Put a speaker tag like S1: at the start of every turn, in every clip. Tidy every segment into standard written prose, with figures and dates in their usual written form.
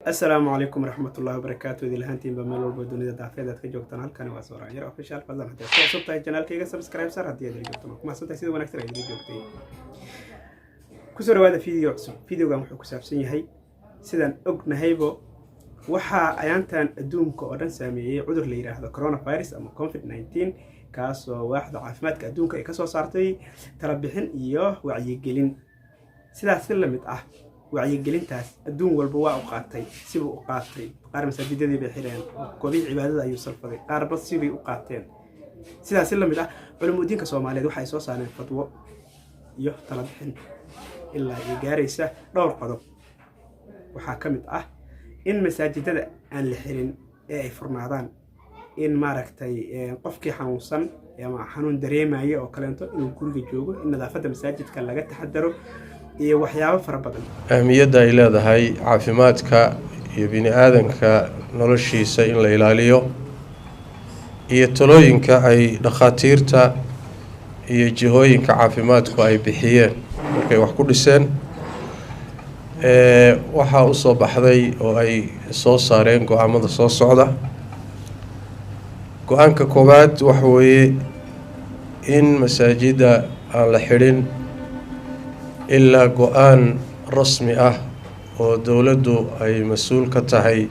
S1: السلام عليكم ورحمة الله وبركاته. إذا لهانتين بميل والبدونية دافئة كجوكتنا هالكاني واسورا يرى official فضلا حتى سبتاي الجنال كيغا سبسكرايب صار هدي هذا الجوكتنا ما سنتي سيدو ونكتر هذي الجوكتين كسر هذا فيديو عصب فيديو قام حكوا سابسين هاي سيدان أقنا هايبو وحا أيانتان الدوم كأوران سامي عذر ليرا هذا كورونا فيروس أما كوفيد 19 كاسو واحد عافمات كأدوم كأكاسو صارتي تربيحن إياه وعيقلين سيدا سلمت wacyigelintaas adduun walba waa u qaatay sibuu u qaatay qaar masaajidadii bay xireen goobihi cibaadada ayuu salfaday qaar bas sibay u qaateen sidaas la mid ah culimadiinka Soomaaliyeed waxay soo saareen fatwo iyo talo bixin ilaa ay gaaraysa dhowr qodob waxa kamid ah in masaajidada aan la xirin ee ay furnaadaan in maaragtay qofkii xanuunsan ama xanuun dareemayo oo kaleento inuu guriga joogo in nadaafadda masaajidka laga taxadaro iyo waxyaabo fara badan
S2: ahmiyada ay leedahay caafimaadka iyo bini aadanka noloshiisa in la ilaaliyo iyo talooyinka ay dhaqaatiirta iyo jihooyinka caafimaadku ay bixiyeen markay wax ku dhiseen waxa u soo baxday oo ay soo saareen go'aamada soo socda go'aanka koowaad waxa weeye in masaajida aan la xirin ilaa go'aan rasmi ah oo dawladdu ay mas'uul ka tahay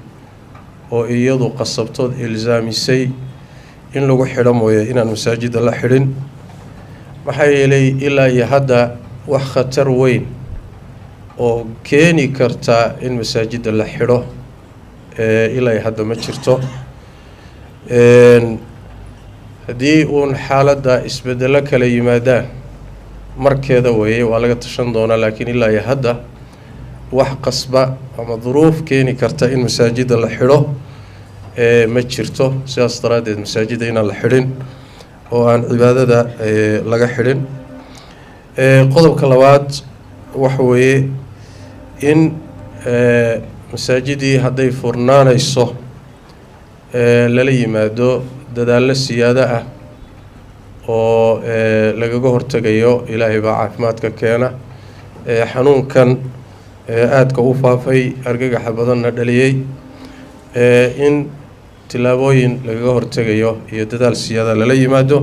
S2: oo iyadu qasabtood ilzaamisay in lagu xidho mooye inaan masaajida la xidhin maxaa yeelay ilaa iyo hadda wax khatar weyn oo keeni karta in masaajida la xidho ilaa iyo hadda ma jirto haddii uun xaaladda isbedelo kala yimaadaan markeeda weeye waa laga tashan doonaa laakiin ilaa iyo hadda wax qasba ama duruuf keeni karta in masaajida la xidho ma jirto sidaas daraadeed masaajida inaan la xidhin oo aan cibaadada laga xidhin qodobka labaad waxa weeye in masaajidii hadday furnaanayso lala yimaado dadaallo siyaado ah oo lagaga hortagayo ilaahay baa caafimaadka keena xanuunkan aadka u faafay argagaxa badanna dhaliyay in tilaabooyin lagaga hortagayo iyo dadaal siyaada lala yimaado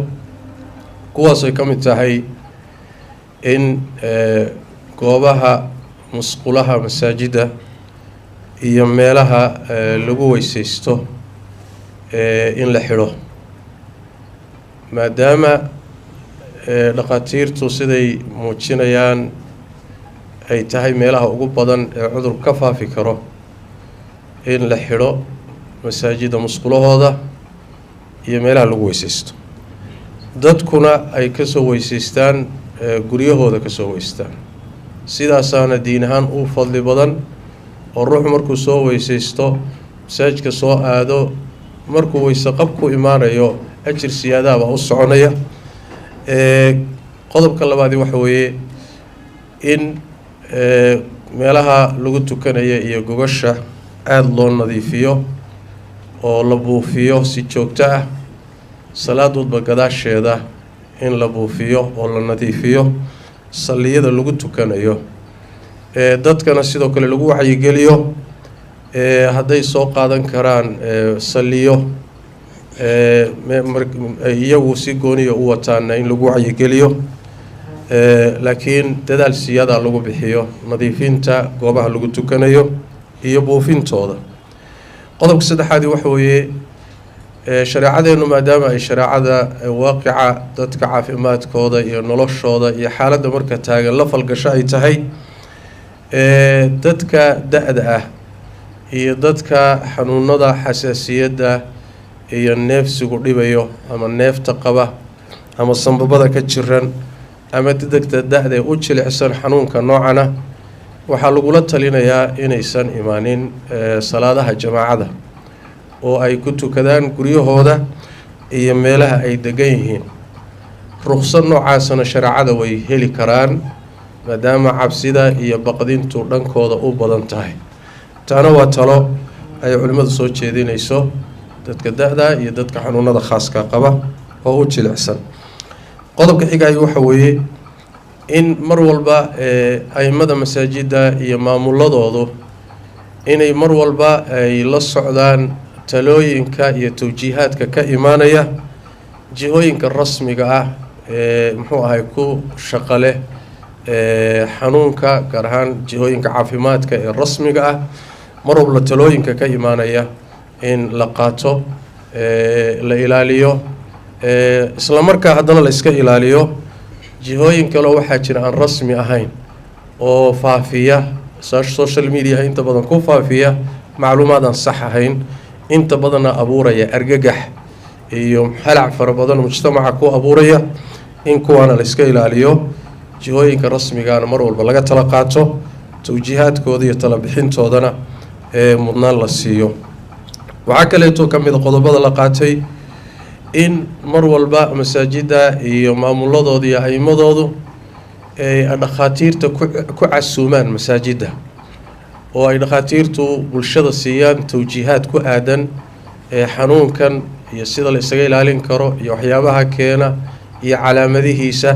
S2: kuwaas ay ka mid tahay in goobaha musqulaha masaajida iyo meelaha lagu weysaysto in la xidho maadaama dhaqaatiirtu siday muujinayaan ay tahay meelaha ugu badan ee cudur ka faafi karo in la xidho masaajida musqulahooda iyo meelaha lagu weysaysto dadkuna ay kasoo weysaystaan guryahooda kasoo weystaan sidaasaana diin ahaan u fadli badan oo ruux markuu soo weysaysto masaajidka soo aado markuu weyse qab ku imaanayo أجر سيادة وأسعنية قضب كلا بعدي وحوي إن ملها لقطو كان يجوجشة أدلون نظيفيه أو لبو فيه سيتشوكته صلاة بقداش هذا إن لبو فيه أو لنظيفيه صليه ده لقطو كان دت كان سيدو كل لقوه يجليه هذا يسوق هذا كران صليه iyagu si gooniya u wataana in lagu wacyigeliyo laakiin dadaal siyaada lagu bixiyo nadiifinta goobaha lagu tukanayo iyo buufintooda qodobka saddexaad waxa weeye shariicadeenu maadaama ay shariicada waaqica dadka caafimaadkooda iyo noloshooda iyo xaaladda marka taagan la falgasho ay tahay dadka da'da ah iyo dadka xanuunada xasaasiyadda iyo neefsigu dhibayo ama neefta qaba ama sanbabada ka jiran ama dadka da'da u jilicsan xanuunka noocana waxa lagu la talinayaa inaysan imaanin salaadaha jamaacada oo ay ku tukadaan guryahooda iyo meelaha ay degan yihiin ruqsad noocaasna shariicada way heli karaan maadaama cabsida iyo baqdintu dhankooda u badan tahay taana waa talo ay culimadu soo jeedinayso dadka da'da iyo dadka xanuunada khaaska qaba oo u jilicsan qodobka xigay waxa weeye in mar walba aymada masaajida iyo maamuladoodu inay mar walba ay la socdaan talooyinka iyo tawjiihaadka ka imaanaya jihooyinka rasmiga ah ee muxuu ahay ku shaqo leh xanuunka gaar ahaan jihooyinka caafimaadka ee rasmiga ah mar walba talooyinka ka imaanaya in la qaato la ilaaliyo isla markaa haddana la iska ilaaliyo jihooyin kaloo waxaa jira aan rasmi ahayn oo faafiya social media inta badan ku faafiya macluumaad aan sax ahayn inta badanna abuuraya argagax iyo halac fara badan mujtamaca ku abuuraya in kuwaana la iska ilaaliyo jihooyinka rasmigaana mar walba laga tala qaato tawjiihaadkooda iyo tala bixintoodana mudnaan la siiyo waxaa kaleeto ka mid a qodobada la qaatay in mar walba masaajida iyo maamuladooda iyo aimadoodu ay dhakhaatiirta ku casuumaan masaajida oo ay dhakhaatiirtu bulshada siiyaan tawjiihaad ku aadan xanuunkan iyo sida la isaga ilaalin karo iyo waxyaabaha keena iyo calaamadihiisa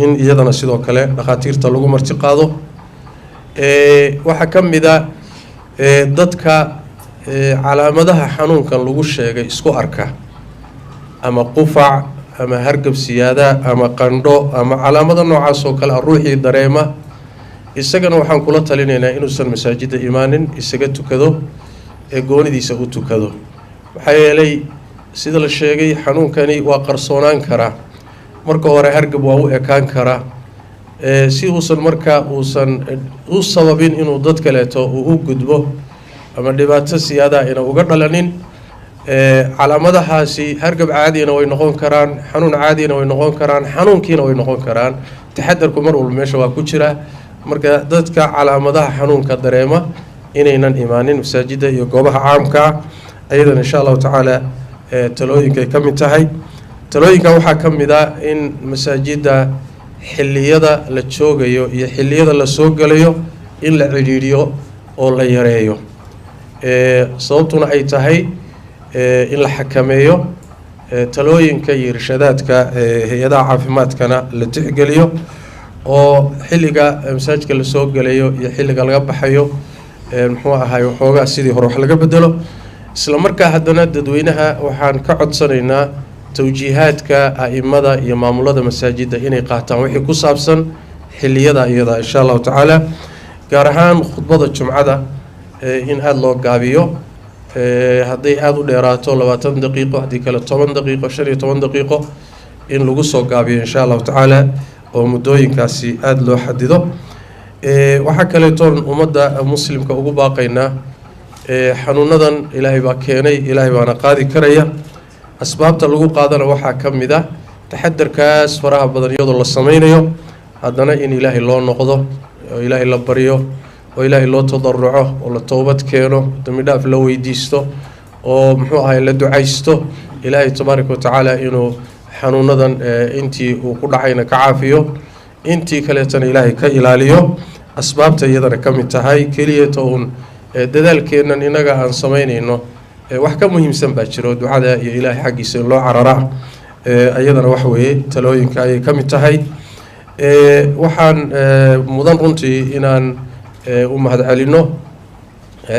S2: in iyadana sidoo kale dhakhaatiirta lagu marti qaado waxaa ka mid a dadka calaamadaha xanuunkan lagu sheegay isku arka ama qufac ama hargab siyaada ama qandho ama calaamado noocaas oo kale ruuxii dareema isagana waxaan kula talinaynaa inuusan masaajida imaanin isaga tukado goonidiisa u tukado maxaa yeelay sida la sheegay xanuunkani waa qarsoonaan karaa marka hore hargab waa u ekaan karaa si uusan markaa uusan u sababin inuu dad kaleeto uu u gudbo ama dhibaato siyaada ina uga dhalanin calaamadahaasi hargab caadina way noqon karaan xanuun caadina way noqon karaan xanuunkiina way noqon karaan taxadarku mar walba meesha waa ku jira marka dadka calaamadaha xanuunka dareema inaynan imaanin masaajida iyo goobaha caamka ayadana insha allahu tacaala talooyinkay ka mid tahay talooyinka waxaa ka mid a in masaajida xilliyada la joogayo iyo xilliyada la soo galayo in la cidhiidhiyo oo la yareeyo sababtuna ay tahay in la xakameeyo talooyinka iyo irshadaadka hay-adaha caafimaadkana la tixgeliyo oo xilliga masaajidka la soo galayo iyo xilliga laga baxayo muxuu ahaay waxoogaa sidii hore wax laga bedelo isla markaa haddana dadweynaha waxaan ka codsanaynaa tawjiihaadka a'imada iyo maamulada masaajida inay qaataan wixii ku saabsan xilliyada iyada insha allahu tacaala gaar ahaan khudbada jumcada in aada loo gaabiyo hadday aada u dheeraato 20 daqiiqo haddii kale 10 daqiiqo 15 daqiiqo in lagu soo gaabiyo insha allahu tacaala oo muddooyinkaasi aada loo xadido waxaa kaleetoon ummadda muslimka ugu baaqaynaa xanuunadan ilaahay baa keenay ilaahay baana qaadi karaya asbaabta lagu qaadana waxaa ka mid ah taxadarkaas faraha badan iyadoo la sameynayo haddana in ilaahay loo noqdo oo ilaahay la baryo oo ilaahay loo tadaruco oo la toobad keeno dambi dhaaf la weydiisto oo muxuu ahay la ducaysto ilaahay tabaaraka wa tacaala inuu xanuunadan intii uu ku dhacayna ka caafiyo intii kaleetana ilaahay ka ilaaliyo asbaabta iyadana ka mid tahay keliyata uun dadaalkeennan inaga aan samaynayno wax ka muhiimsan baa jiro ducada iyo ilaahay xaggiisa in loo cararaa iyadana wax weeye talooyinka ayay ka mid tahay waxaan mudan runtii inaan u mahadcelino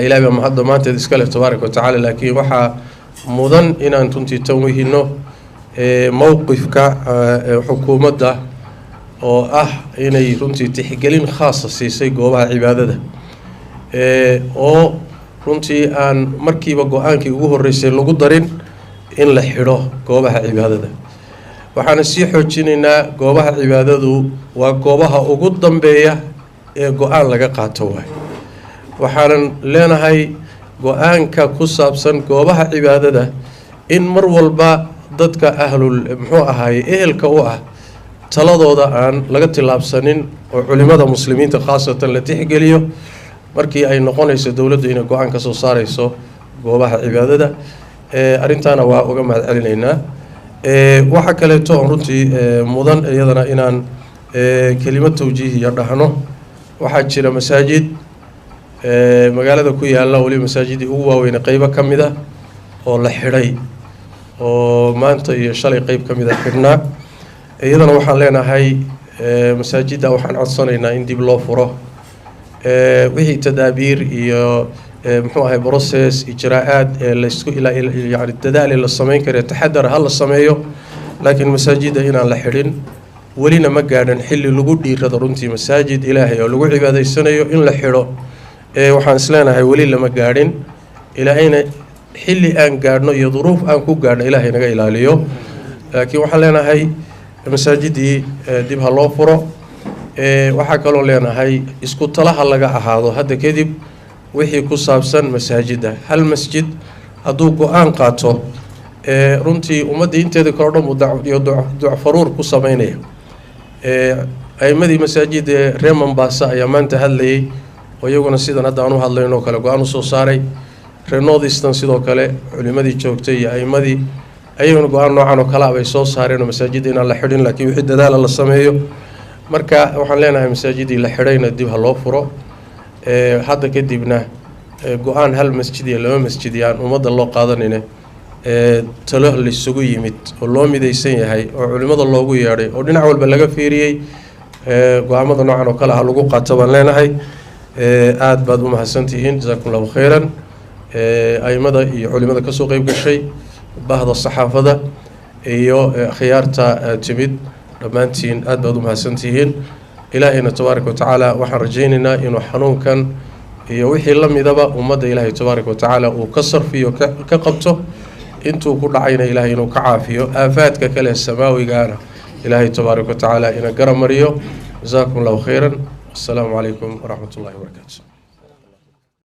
S2: ilaahay baa mahadda maanteed iska leh tabaaraka wa tacaala laakiin waxaa mudan inaan runtii tanwihino mowqifka xukuumadda oo ah inay runtii tixgelin khaasa siisay goobaha cibaadada oo runtii aan markiiba go-aankii ugu horreysay lagu darin in la xidho goobaha cibaadada waxaana sii xoojinaynaa goobaha cibaadadu waa goobaha ugu dambeeya ee go-aan laga qaato waay waxaanan leenahay go-aanka ku saabsan goobaha cibaadada in mar walba dadka ahlul muxuu ahaay ehelka u ah taladooda aan laga tillaabsanin oo culimada muslimiinta khaasatan la tixgeliyo markii ay noqonayso dowladdu inay go-aan ka soo saarayso goobaha cibaadada arrintaana waa uga mahad celinaynaa waxaa kaleeto oon runtii mudan iyadana inaan kelimad tawjiihiya dhahno waxaa jira masaajid magaalada ku yaalla waliba masaajidii ugu waaweyne qeybo ka mid a oo la xidhay oo maanta iyo shalay qeyb ka mid a xidhnaa iyadana waxaan leenahay masaajidda waxaan codsanaynaa in dib loo furo wixii tadaabiir iyo muxuu ahay process ijraa'aad la isku yani dadaal la sameyn karo taxadar hal la sameeyo laakiin masaajida inaan la xidhin welina ma gaadhan xilli lagu dhiirado runtii masaajid ilaahay oo lagu cibaadaysanayo in la xidho waxaan isleenahay weli lama gaadhin ilaahayna xilli aan gaadhno iyo duruuf aan ku gaadhno ilaahay naga ilaaliyo laakiin waxaan leenahay masaajidii dib ha loo furo waxaa kaloo leenahay isku talaha laga ahaado hadda kadib wixii ku saabsan masaajida hal masjid hadduu go-aan qaato runtii ummadda inteeda kale o dhan iyo ducfaruur ku sameynaya aimadii masaajida reer Mombasa ayaa maanta hadlayay oo iyaguna sidan hadda aan u hadlayno kale go-aan u soo saaray reer North Eastern sidoo kale culimadii joogtay iyo aimadii ayaguna go-aan noocan oo kale bay soo saareen oo masaajida inaan la xidhin laakiin wixii dadaal la sameeyo marka waxaan leenahay masaajidii la xidhayna dib ha loo furo hadda kadibna go-aan hal masjid iyo laba masjid yaan ummadda loo qaadanine talo la isugu yimid oo loo midaysan yahay oo culimada loogu yeedhay oo dhinac walba laga fiiriyey go-aamada noocan oo kale ha lagu qaato baan leenahay aad baad u mahadsantihiin jazakumullahu khayran aimada iyo culimada kasoo qeyb gashay bahda saxaafada iyo khiyaarta timid dhammaantiin aad baad u mahadsantihiin ilaahayna tabaaraka watacaala waxaan rajaynaynaa inuu xanuunkan iyo wixii la midaba ummadda ilaahay tabaaraka watacaala uu ka sarfiyo ka qabto intuu ku dhacayna ilaahay inuu ka caafiyo aafaadka kale samaawigaana ilaahay tabaaraka watacaala ina garamariyo jazaakum allahu khayran assalaamu calaykum waraxmat ullahi wabarakaatu